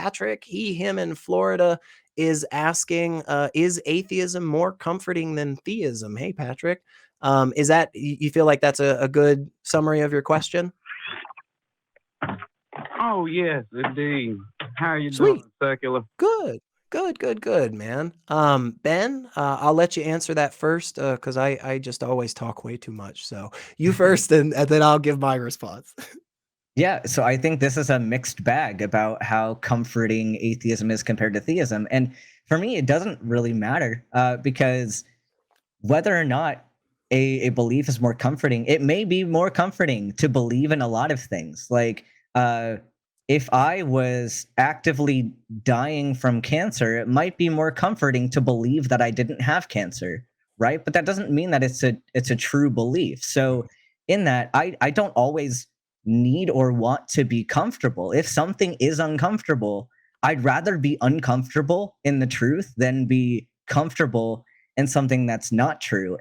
Patrick, he, him in Florida, is asking, is atheism more comforting than theism? Hey, Patrick, is that, you feel like that's a good summary of your question? Oh, yes, indeed. How are you Sweet. doing, Secular? Good, man. Ben, I'll let you answer that first, because I just always talk way too much. So you first, and then I'll give my response. Yeah, so I think this is a mixed bag about how comforting atheism is compared to theism. And for me, it doesn't really matter because whether or not a belief is more comforting, it may be more comforting to believe in a lot of things. Like if I was actively dying from cancer, it might be more comforting to believe that I didn't have cancer, right? But that doesn't mean that it's a true belief. So in that, I don't always need or want to be comfortable. If something is uncomfortable, I'd rather be uncomfortable in the truth than be comfortable in something that's not true.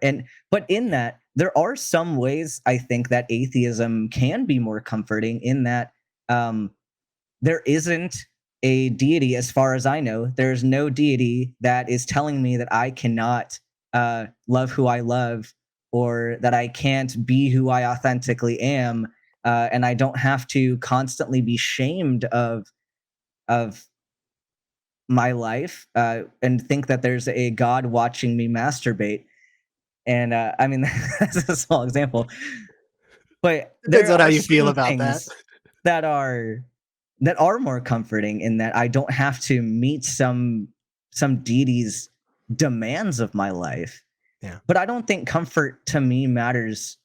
But in that, there are some ways I think that atheism can be more comforting in that there isn't a deity, as far as I know. There's no deity that is telling me that I cannot love who I love, or that I can't be who I authentically am, and I don't have to constantly be shamed of my life and think that there's a God watching me masturbate. And I mean, that's a small example, but Depends there on how are you feel certain about that. things that are more comforting in that I don't have to meet some deity's demands of my life. Yeah. But I don't think comfort to me matters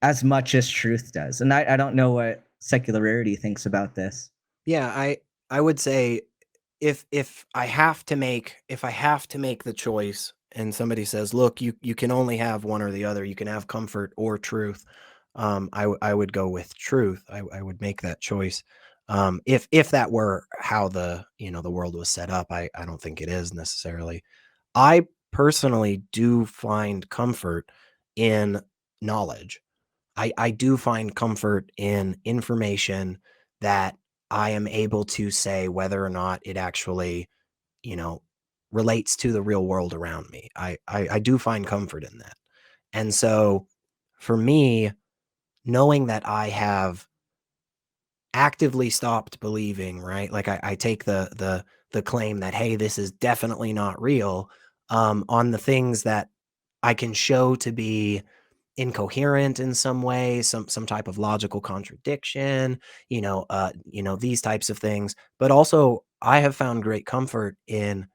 as much as truth does. And I don't know what Rarity thinks about this. Yeah, I would say if I have to make the choice, and somebody says, look, you can only have one or the other, you can have comfort or truth, I would go with truth. I would make that choice. If that were how the world was set up. I don't think it is necessarily. I personally do find comfort in knowledge. I do find comfort in information that I am able to say whether or not it actually, you know, relates to the real world around me. I do find comfort in that. And so for me, knowing that I have actively stopped believing, right? Like I take the claim that, hey, this is definitely not real, on the things that I can show to be incoherent in some way, some type of logical contradiction, these types of things. But also I have found great comfort in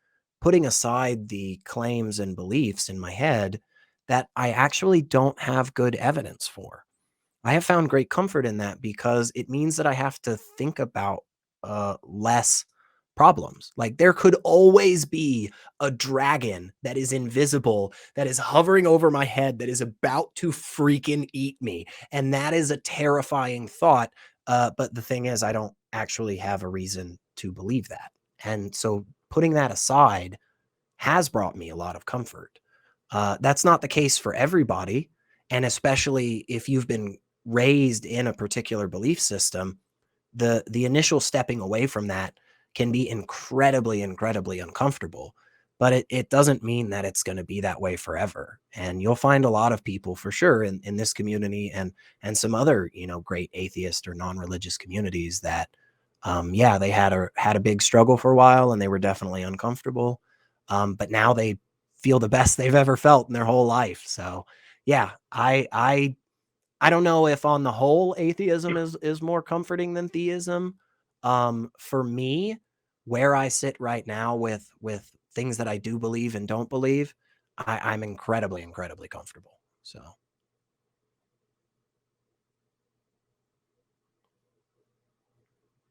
putting aside the claims and beliefs in my head that I actually don't have good evidence for. I have found great comfort in that because it means that I have to think about less problems. Like there could always be a dragon that is invisible, that is hovering over my head, that is about to freaking eat me. And that is a terrifying thought. But the thing is, I don't actually have a reason to believe that. And so putting that aside has brought me a lot of comfort. That's not the case for everybody. And especially if you've been raised in a particular belief system, the initial stepping away from that can be incredibly uncomfortable, but it doesn't mean that it's going to be that way forever. And you'll find a lot of people for sure in this community and some other, great atheist or non-religious communities that, they had a big struggle for a while and they were definitely uncomfortable. But now they feel the best they've ever felt in their whole life. So yeah, I don't know if on the whole atheism is more comforting than theism. For me, where I sit right now with things that I do believe and don't believe, I'm incredibly comfortable. So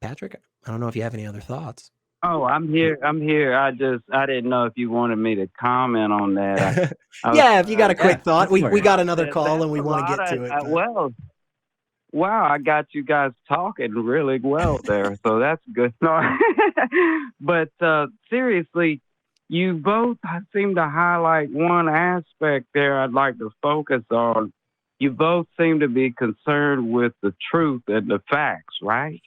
Patrick, I don't know if you have any other thoughts. Oh, I'm here. I didn't know if you wanted me to comment on that. Yeah, if you got a quick thought, we course. got another call and we want to get to it. Well, wow, I got you guys talking really well there, so that's good. But seriously, you both seem to highlight one aspect there I'd like to focus on. You both seem to be concerned with the truth and the facts, right?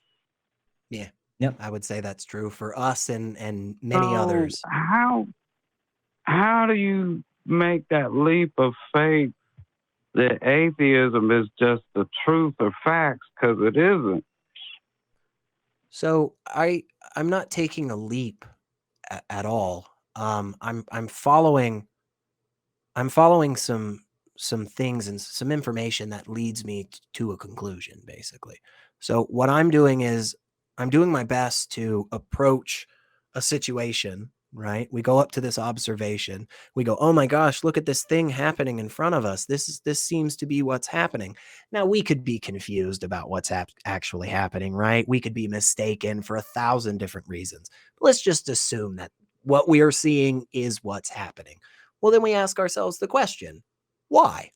Yeah. Yep. I would say that's true for us and many So others. how do you make that leap of faith that atheism is just the truth or facts? Because it isn't. So I'm not taking a leap at all. I'm following some things and some information that leads me to a conclusion, basically. So what I'm doing is I'm doing my best to approach a situation, right? We go up to this observation. We go, "Oh my gosh, look at this thing happening in front of us. This seems to be what's happening." Now, we could be confused about what's actually happening, right? We could be mistaken for 1,000 different reasons. But let's just assume that what we are seeing is what's happening. Well, then we ask ourselves the question, why?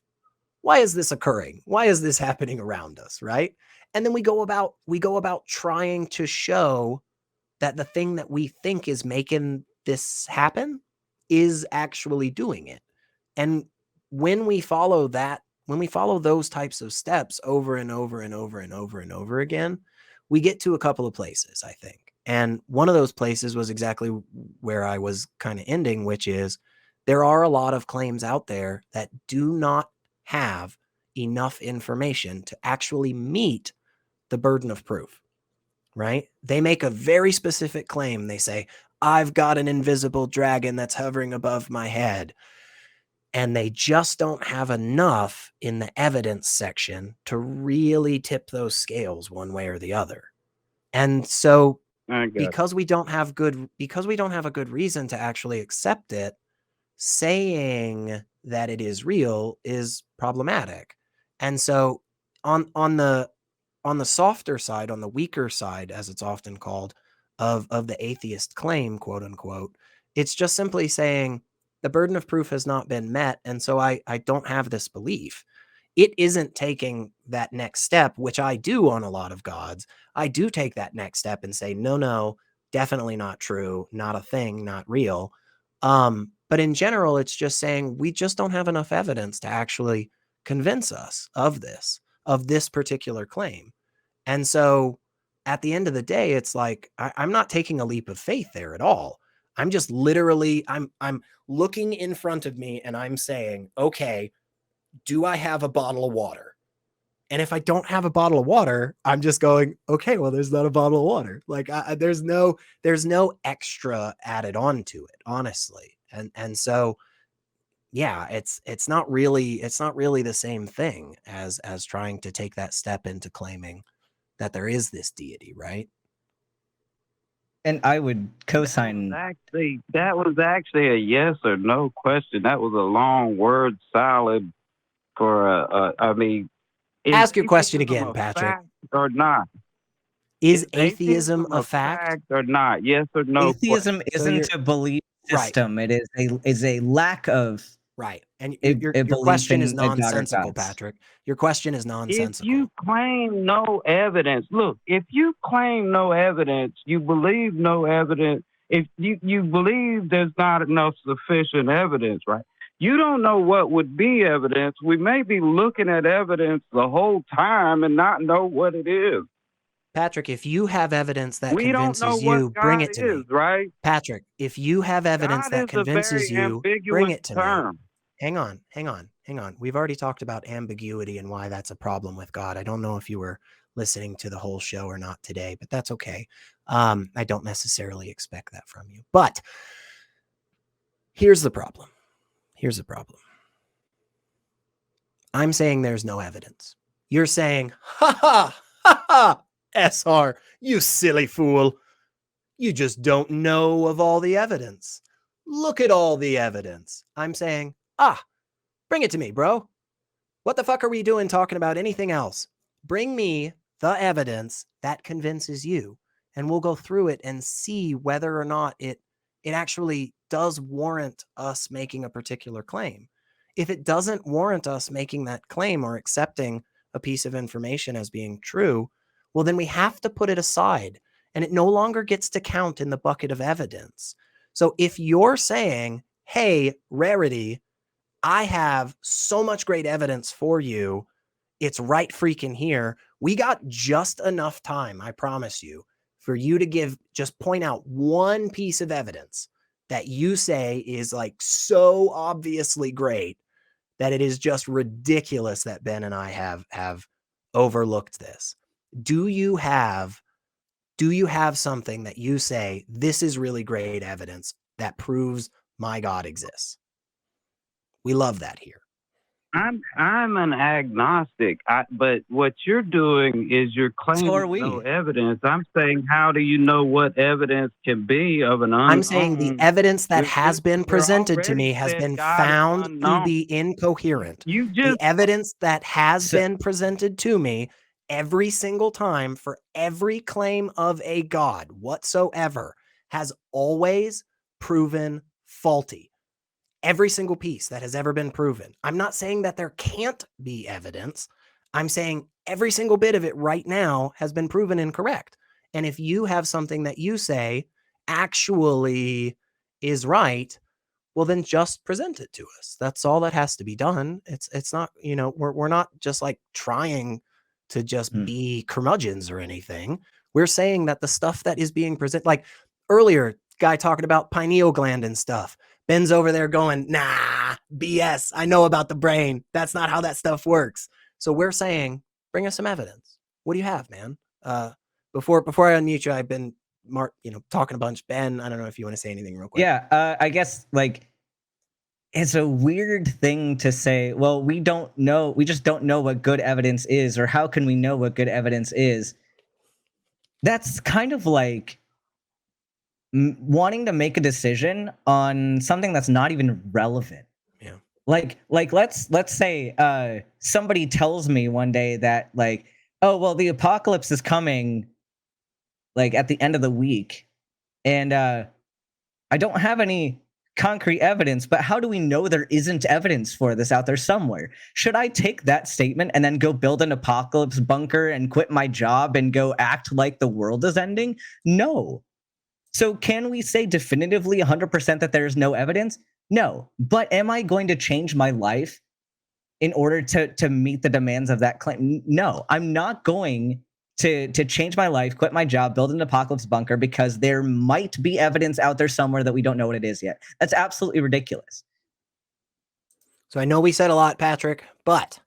Why is this occurring? Why is this happening around us, right? And then we go about trying to show that the thing that we think is making this happen is actually doing it. And when we follow those types of steps over and over and over and over and over again, we get to a couple of places, I think. And one of those places was exactly where I was kind of ending, which is there are a lot of claims out there that do not have enough information to actually meet the burden of proof, right? They make a very specific claim. They say, I've got an invisible dragon that's hovering above my head. And they just don't have enough in the evidence section to really tip those scales one way or the other. And so because we don't have a good reason to actually accept it, saying that it is real is problematic. And so on the softer side, on the weaker side, as it's often called, of the atheist claim, quote unquote, it's just simply saying the burden of proof has not been met, and so I don't have this belief. It isn't taking that next step, which I do on a lot of gods. I do take that next step and say, no, definitely not true, not a thing, not real. But in general, it's just saying we just don't have enough evidence to actually convince us of this particular claim. And so at the end of the day, it's like I'm not taking a leap of faith there at all. I'm just literally I'm looking in front of me and I'm saying, okay, do I have a bottle of water? And if I don't have a bottle of water, I'm just going, okay, well, there's not a bottle of water. Like there's no extra added on to it, honestly. And so yeah, it's not really the same thing as trying to take that step into claiming that there is this deity, right? And I would co-sign. That was actually a yes or no question. That was a long word salad for I mean, ask your question again, Patrick. Fact or not? Is atheism a fact or not? Yes or no? Atheism isn't a belief system. Right. It is a lack of right. And your question is nonsensical, Patrick. Your question is nonsensical. If you claim no evidence, look, if you claim no evidence, you believe no evidence. If you believe there's not enough sufficient evidence, right? You don't know what would be evidence. We may be looking at evidence the whole time and not know what it is. Patrick, if you have evidence that convinces you, bring it to me. Right? Patrick, if you have evidence that convinces you, bring it to me. Hang on. We've already talked about ambiguity and why that's a problem with God. I don't know if you were listening to the whole show or not today, but that's okay. I don't necessarily expect that from you. But here's the problem. I'm saying there's no evidence. You're saying, ha, SR, you silly fool. You just don't know of all the evidence. Look at all the evidence. I'm saying, bring it to me, bro. What the fuck are we doing talking about anything else? Bring me the evidence that convinces you, and we'll go through it and see whether or not it actually does warrant us making a particular claim. If it doesn't warrant us making that claim or accepting a piece of information as being true, well, then we have to put it aside, and it no longer gets to count in the bucket of evidence. So if you're saying, hey, Rarity, I have so much great evidence for you, it's right freaking here. We got just enough time, I promise you. for you to just point out one piece of evidence that you say is like so obviously great that it is just ridiculous that Ben and I have overlooked this. Do you have something that you say, this is really great evidence that proves my God exists? We love that here. I'm an agnostic, but what you're doing is you're claiming no evidence. I'm saying, how do you know what evidence can be of an unknown? I'm saying the evidence that has been presented to me has been found to be incoherent. The evidence that has been presented to me every single time for every claim of a God whatsoever has always proven faulty. Every single piece that has ever been proven. I'm not saying that there can't be evidence. I'm saying every single bit of it right now has been proven incorrect. And if you have something that you say actually is right, well, then just present it to us. That's all that has to be done. It's not, we're not just like trying to just be curmudgeons or anything. We're saying that the stuff that is being presented, like earlier, guy talking about pineal gland and stuff. Ben's over there going, nah, BS. I know about the brain. That's not how that stuff works. So we're saying, bring us some evidence. What do you have, man? Before I unmute you, I've been talking a bunch. Ben, I don't know if you want to say anything real quick. Yeah, I guess like it's a weird thing to say. Well, we don't know. We just don't know what good evidence is, or how can we know what good evidence is? That's kind of like wanting to make a decision on something that's not even relevant. Yeah. Like let's say somebody tells me one day that like, oh well, the apocalypse is coming like at the end of the week, and I don't have any concrete evidence, but how do we know there isn't evidence for this out there somewhere? Should I take that statement and then go build an apocalypse bunker and quit my job and go act like the world is ending? No. So can we say definitively 100% that there's no evidence? No. But am I going to change my life in order to meet the demands of that claim? No, I'm not going to change my life, quit my job, build an apocalypse bunker because there might be evidence out there somewhere that we don't know what it is yet. That's absolutely ridiculous. So I know we said a lot, Patrick, but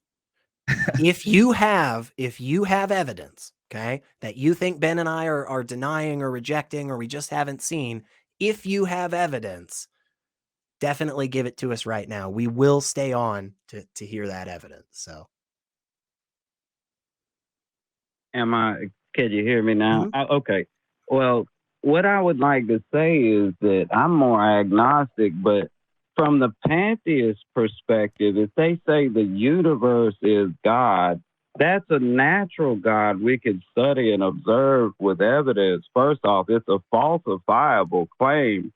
if you have evidence, okay, that you think Ben and I are denying or rejecting, or we just haven't seen, if you have evidence, definitely give it to us right now. We will stay on to hear that evidence. So, can you hear me now? Mm-hmm. Okay. Well, what I would like to say is that I'm more agnostic, but from the pantheist perspective, if they say the universe is God, that's a natural God we could study and observe with evidence. First off, it's a falsifiable claim.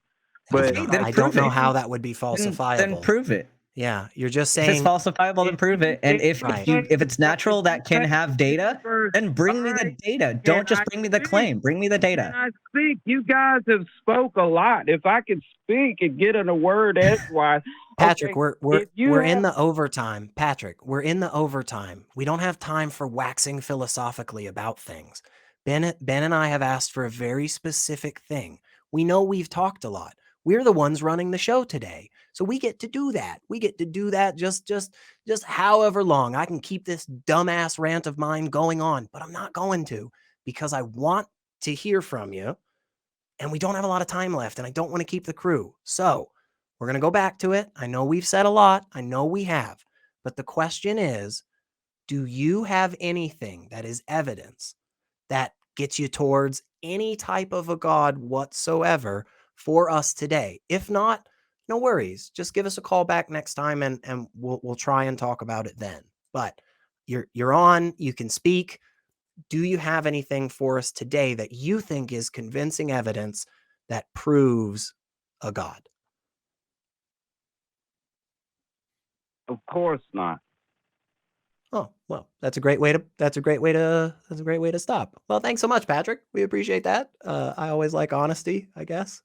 But I don't know how that would be falsifiable. Then prove it. Yeah, you're just saying if it's falsifiable, then prove it. And if it's natural that can have data, then bring me the data. Don't just bring me the claim. Bring me the data. I speak. You guys have spoke a lot. If I could speak and get in a word edgewise. Patrick, we're in the overtime. Patrick, we're in the overtime. We don't have time for waxing philosophically about things. Ben and I have asked for a very specific thing. We know we've talked a lot. We're the ones running the show today. So we get to do that. We get to do that just however long. I can keep this dumbass rant of mine going on, but I'm not going to, because I want to hear from you. And we don't have a lot of time left, and I don't want to keep the crew. So we're going to go back to it. I know we've said a lot. I know we have. But the question is, do you have anything that is evidence that gets you towards any type of a God whatsoever for us today? If not, no worries. Just give us a call back next time, and we'll try and talk about it then. But you're on, you can speak. Do you have anything for us today that you think is convincing evidence that proves a God? Of course not. Oh, well, that's a great way to stop. Well, thanks so much, Patrick. We appreciate that. I always like honesty, I guess.